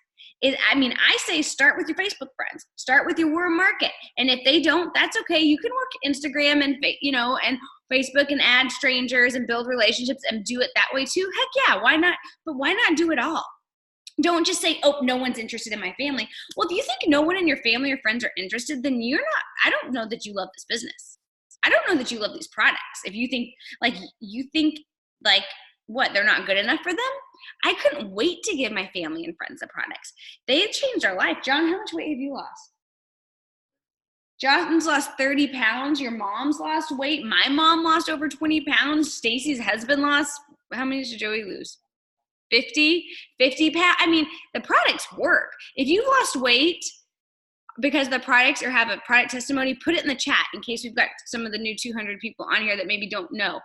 I say start with your Facebook friends, start with your warm market. And if they don't, that's okay. You can work Instagram and, and Facebook and add strangers and build relationships and do it that way too. Heck yeah, why not? But why not do it all? Don't just say, oh, no one's interested in my family. Well, if you think no one in your family or friends are interested, then I don't know that you love this business. I don't know that you love these products. If you think what, they're not good enough for them? I couldn't wait to give my family and friends the products. They changed our life. John, how much weight have you lost? John's lost 30 pounds. Your mom's lost weight. My mom lost over 20 pounds. Stacy's husband lost, how many did Joey lose? 50 pounds. I mean, the products work. If you've lost weight because the products or have a product testimony, put it in the chat in case we've got some of the new 200 people on here that maybe don't know.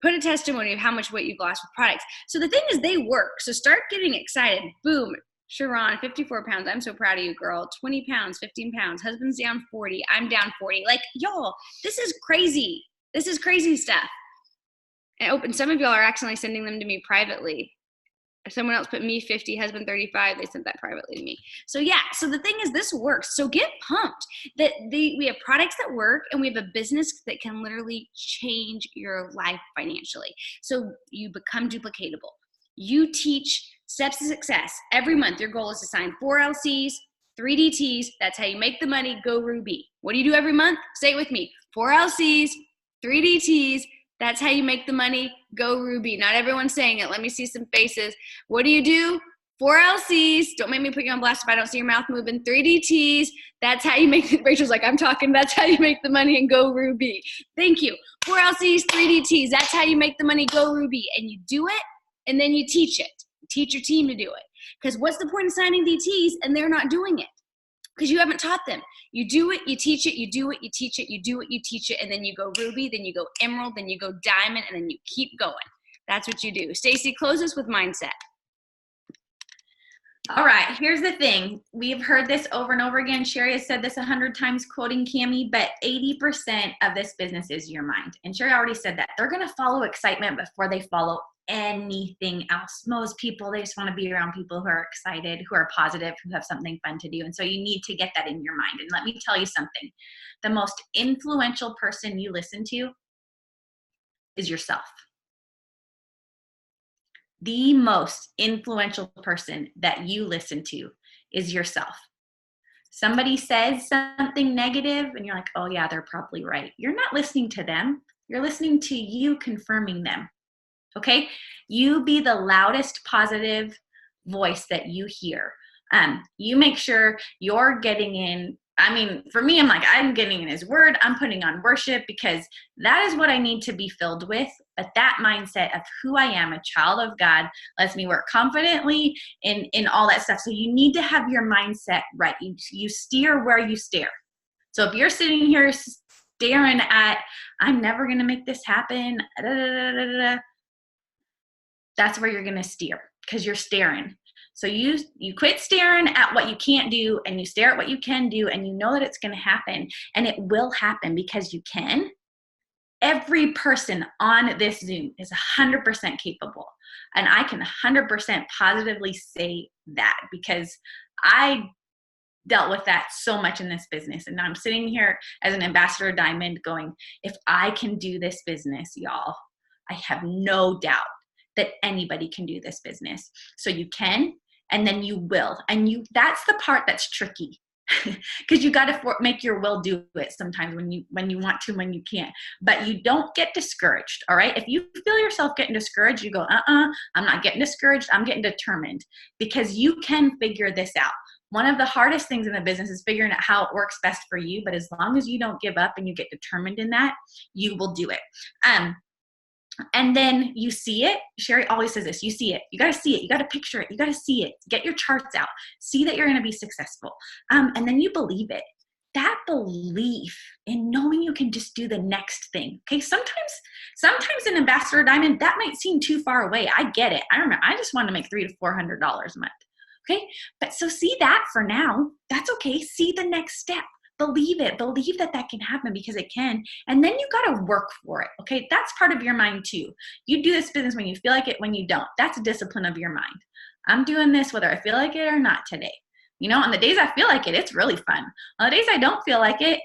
Put a testimony of how much weight you've lost with products. So the thing is, they work. So start getting excited. Boom. Sherilynn, 54 pounds. I'm so proud of you, girl. 20 pounds, 15 pounds. Husband's down 40. I'm down 40. Like, y'all, this is crazy. This is crazy stuff. And some of y'all are accidentally sending them to me privately. Someone else put me 50, husband 35. They sent that privately to me. So yeah, so the thing is, this works. So get pumped that we have products that work, and we have a business that can literally change your life financially. So you become duplicatable. You teach steps to success. Every month, your goal is to sign 4 LCs, 3 DTs. That's how you make the money. Go Ruby. What do you do every month? Say it with me. 4 LCs, 3 DTs. That's how you make the money. Go Ruby. Not everyone's saying it. Let me see some faces. What do? 4 LCs. Don't make me put you on blast if I don't see your mouth moving. 3 DTs. That's how you make it. Rachel's like, I'm talking. That's how you make the money, and go Ruby. Thank you. 4 LCs, 3 DTs. That's how you make the money. Go Ruby. And you do it, and then you teach it. Teach your team to do it. Because what's the point of signing DTs and they're not doing it? Because you haven't taught them. You do it, you teach it, you do it, you teach it, you do it, you teach it, and then you go Ruby, then you go Emerald, then you go Diamond, and then you keep going. That's what you do. Stacey, close us with mindset. All right, here's the thing. We've heard this over and over again. Sherry has said this 100 times, quoting Cami, but 80% of this business is your mind. And Sherry already said that. They're going to follow excitement before they follow anything else. Most people, they just want to be around people who are excited, who are positive, who have something fun to do. And so you need to get that in your mind. And let me tell you something. The most influential person you listen to is yourself. The most influential person that you listen to is yourself. Somebody says something negative and you're like, oh yeah, they're probably right. You're not listening to them. You're listening to you confirming them. Okay? You be the loudest positive voice that you hear. You make sure you're getting in. I mean, for me, I'm like, I'm getting in his word. I'm putting on worship because that is what I need to be filled with. But that mindset of who I am, a child of God, lets me work confidently in all that stuff. So you need to have your mindset right. You steer where you stare. So if you're sitting here staring at, I'm never going to make this happen, that's where you're going to steer, because you're staring. So you quit staring at what you can't do, and you stare at what you can do, and you know that it's going to happen, and it will happen because you can. Every person on this Zoom is 100% capable, and I can 100% positively say that because I dealt with that so much in this business. And now I'm sitting here as an Ambassador Diamond going, if I can do this business, y'all, I have no doubt that anybody can do this business. So you can, and then you will. And that's the part that's tricky, because you got to make your will do it sometimes when you want to, when you can't. But you don't get discouraged, all right? If you feel yourself getting discouraged, you go, I'm not getting discouraged. I'm getting determined, because you can figure this out. One of the hardest things in the business is figuring out how it works best for you. But as long as you don't give up and you get determined in that, you will do it. And then you see it. Sherry always says this. You see it. You got to see it. You got to picture it. You got to see it. Get your charts out. See that you're going to be successful. And then you believe it. That belief in knowing you can just do the next thing. Okay. Sometimes in Ambassador Diamond, that might seem too far away. I get it. I remember I just wanted to make $300 to $400 a month. Okay. But so see that for now. That's okay. See the next step. Believe it. Believe that can happen, because it can. And then you got to work for it. Okay. That's part of your mind too. You do this business when you feel like it, when you don't. That's a discipline of your mind. I'm doing this whether I feel like it or not today. You know, on the days I feel like it, it's really fun. On the days I don't feel like it,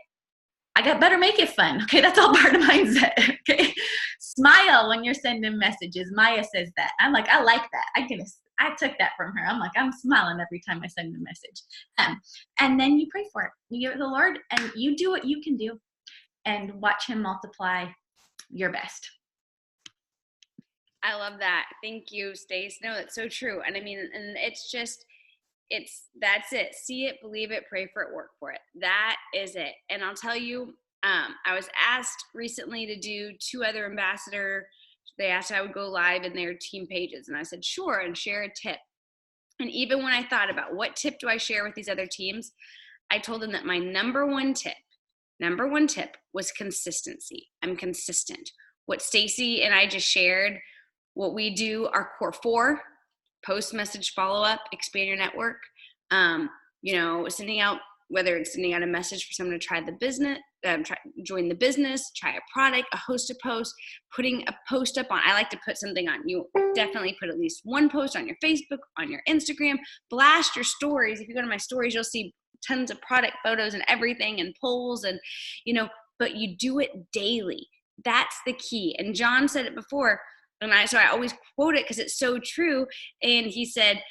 I better make it fun. Okay. That's all part of mindset. Okay. Smile when you're sending messages. Maya says that. I'm like, I like that. I took that from her. I'm like, I'm smiling every time I send a message. And then you pray for it. You give it to the Lord, and you do what you can do, and watch him multiply your best. I love that. Thank you, Stace. No, that's so true. And I mean, and that's it. See it, believe it, pray for it, work for it. That is it. And I'll tell you, I was asked recently to do 2 other ambassador They asked if I would go live in their team pages, and I said, sure, and share a tip. And even when I thought about what tip do I share with these other teams, I told them that my number one tip was consistency. I'm consistent. What Stacey and I just shared, what we do, our core 4, post, message, follow up, expand your network, sending out, whether it's sending out a message for someone to try the business, join the business, try a product, host a post, putting a post up on. I like to put something on. You definitely put at least one post on your Facebook, on your Instagram, blast your stories. If you go to my stories, you'll see tons of product photos and everything and polls and, but you do it daily. That's the key. And John said it before, and so I always quote it because it's so true. And he said,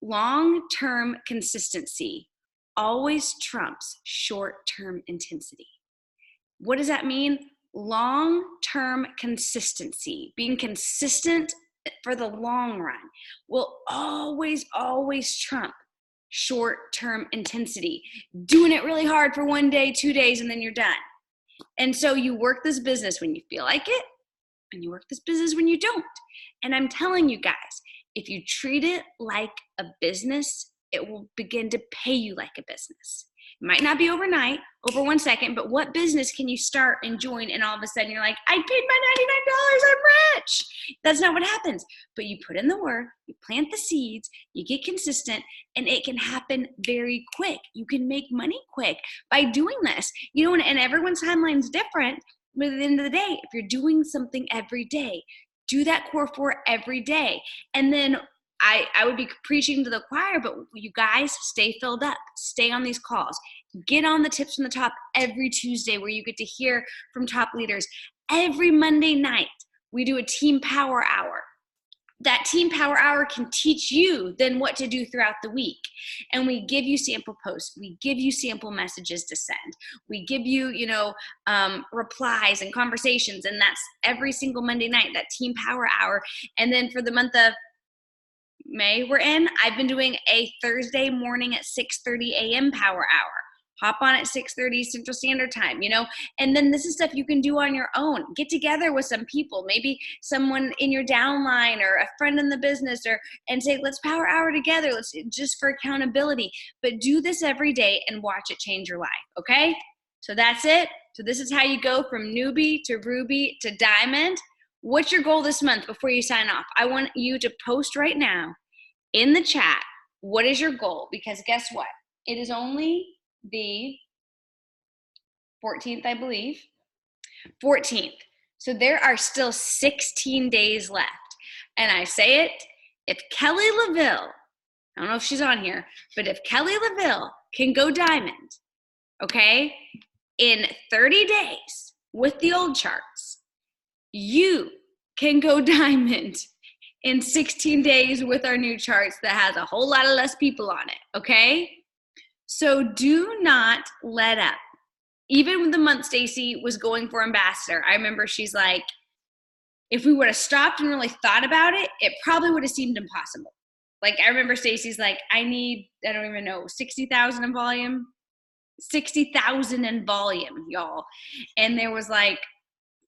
long-term consistency always trumps short-term intensity. What does that mean? Long-term consistency, being consistent for the long run, will always, always trump short-term intensity. Doing it really hard for 1 day, 2 days, and then you're done. And so you work this business when you feel like it, and you work this business when you don't. And I'm telling you guys, if you treat it like a business, it will begin to pay you like a business. It might not be overnight, over 1 second, but what business can you start and join and all of a sudden you're like, I paid my $99, I'm rich. That's not what happens. But you put in the work, you plant the seeds, you get consistent, and it can happen very quick. You can make money quick by doing this. And everyone's timeline is different, but at the end of the day, if you're doing something every day, do that core 4 every day. And then I would be preaching to the choir, but you guys stay filled up, stay on these calls, get on the tips from the top every Tuesday where you get to hear from top leaders. Every Monday night, we do a team power hour. That team power hour can teach you then what to do throughout the week. And we give you sample posts. We give you sample messages to send. We give you, replies and conversations. And that's every single Monday night, that team power hour. And then for the month of May I've been doing a Thursday morning at 6:30 a.m. power hour. Hop on at 6:30 Central Standard Time, and then this is stuff you can do on your own. Get together with some people, maybe someone in your downline or a friend in the business, and say, let's power hour together. Let's just for accountability, but do this every day and watch it change your life. Okay. So that's it. So this is how you go from newbie to ruby to diamond. What's your goal this month before you sign off? I want you to post right now in the chat, what is your goal? Because guess what? It is only the 14th, I believe. 14th. So there are still 16 days left. And I say it, if Kelly LaVille, I don't know if she's on here, but if Kelly LaVille can go diamond, okay, in 30 days with the old charts, you can go diamond in 16 days with our new charts that has a whole lot of less people on it, okay? So do not let up. Even when the month Stacey was going for Ambassdor, I remember she's like, if we would have stopped and really thought about it, it probably would have seemed impossible. Like I remember Stacey's like, I need, I don't even know, 60,000 in volume. 60,000 in volume, y'all. And there was like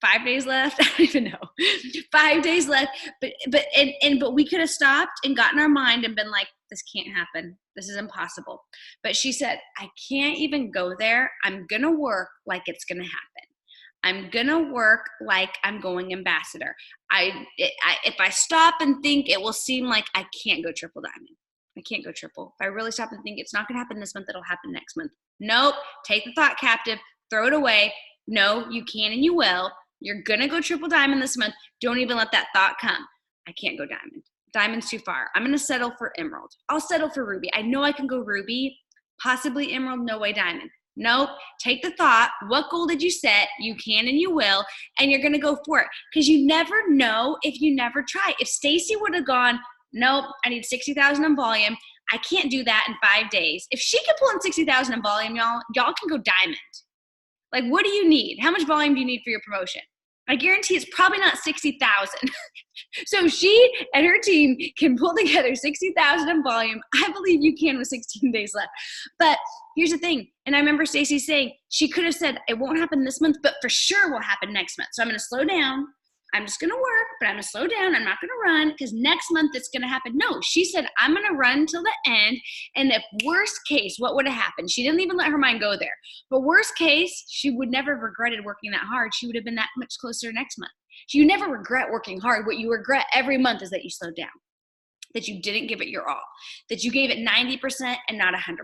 5 days left. I don't even know. 5 days left. But we could have stopped and gotten our mind and been like, this can't happen. This is impossible. But she said, I can't even go there. I'm going to work like it's going to happen. I'm going to work like I'm going Ambassdor. If I stop and think, it will seem like I can't go triple diamond. I can't go triple. If I really stop and think it's not going to happen this month, it'll happen next month. Nope. Take the thought captive. Throw it away. No, you can and you will. You're going to go triple diamond this month. Don't even let that thought come. I can't go diamond. Diamond's too far. I'm going to settle for emerald. I'll settle for ruby. I know I can go ruby, possibly emerald, no way diamond. Nope. Take the thought. What goal did you set? You can and you will, and you're going to go for it because you never know if you never try. If Stacey would have gone, nope, I need 60,000 in volume. I can't do that in 5 days. If she could pull in 60,000 in volume, y'all can go diamond. Like, what do you need? How much volume do you need for your promotion? I guarantee it's probably not 60,000. So she and her team can pull together 60,000 in volume. I believe you can with 16 days left. But here's the thing. And I remember Stacey saying she could have said it won't happen this month, but for sure will happen next month. So I'm going to slow down. I'm just going to work, but I'm going to slow down. I'm not going to run because next month it's going to happen. No, she said, I'm going to run till the end. And if worst case, what would have happened? She didn't even let her mind go there. But worst case, she would never have regretted working that hard. She would have been that much closer next month. So you never regret working hard. What you regret every month is that you slowed down, that you didn't give it your all, that you gave it 90% and not 100%.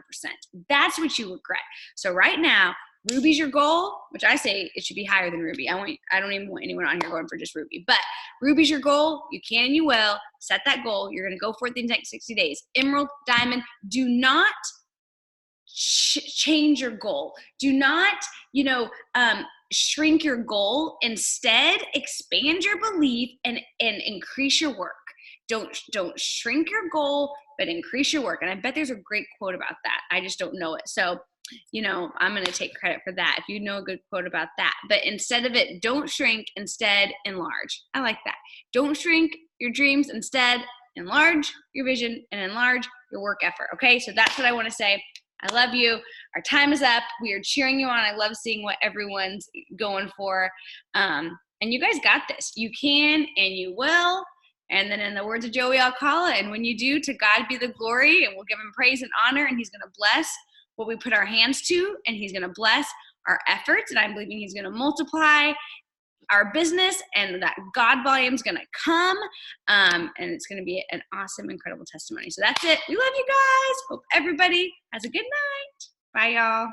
That's what you regret. So right now, Ruby's your goal, which I say it should be higher than Ruby. I don't even want anyone on here going for just Ruby. But Ruby's your goal. You can and you will. Set that goal. You're going to go for it the next 60 days. Emerald, diamond, do not change your goal. Do not, shrink your goal. Instead, expand your belief and increase your work. Don't shrink your goal, but increase your work. And I bet there's a great quote about that. I just don't know it. So, I'm going to take credit for that if you know a good quote about that. But instead of it, don't shrink, instead enlarge. I like that. Don't shrink your dreams, instead enlarge your vision and enlarge your work effort. Okay, so that's what I want to say. I love you. Our time is up. We are cheering you on. I love seeing what everyone's going for. And you guys got this. You can and you will. And then in the words of Joey Alcala, and when you do, to God be the glory, and we'll give him praise and honor, and he's going to bless what we put our hands to, and he's going to bless our efforts, and I'm believing he's going to multiply our business, and that God volume is going to come, and it's going to be an awesome, incredible testimony. So that's it. We love you guys. Hope everybody has a good night. Bye, y'all.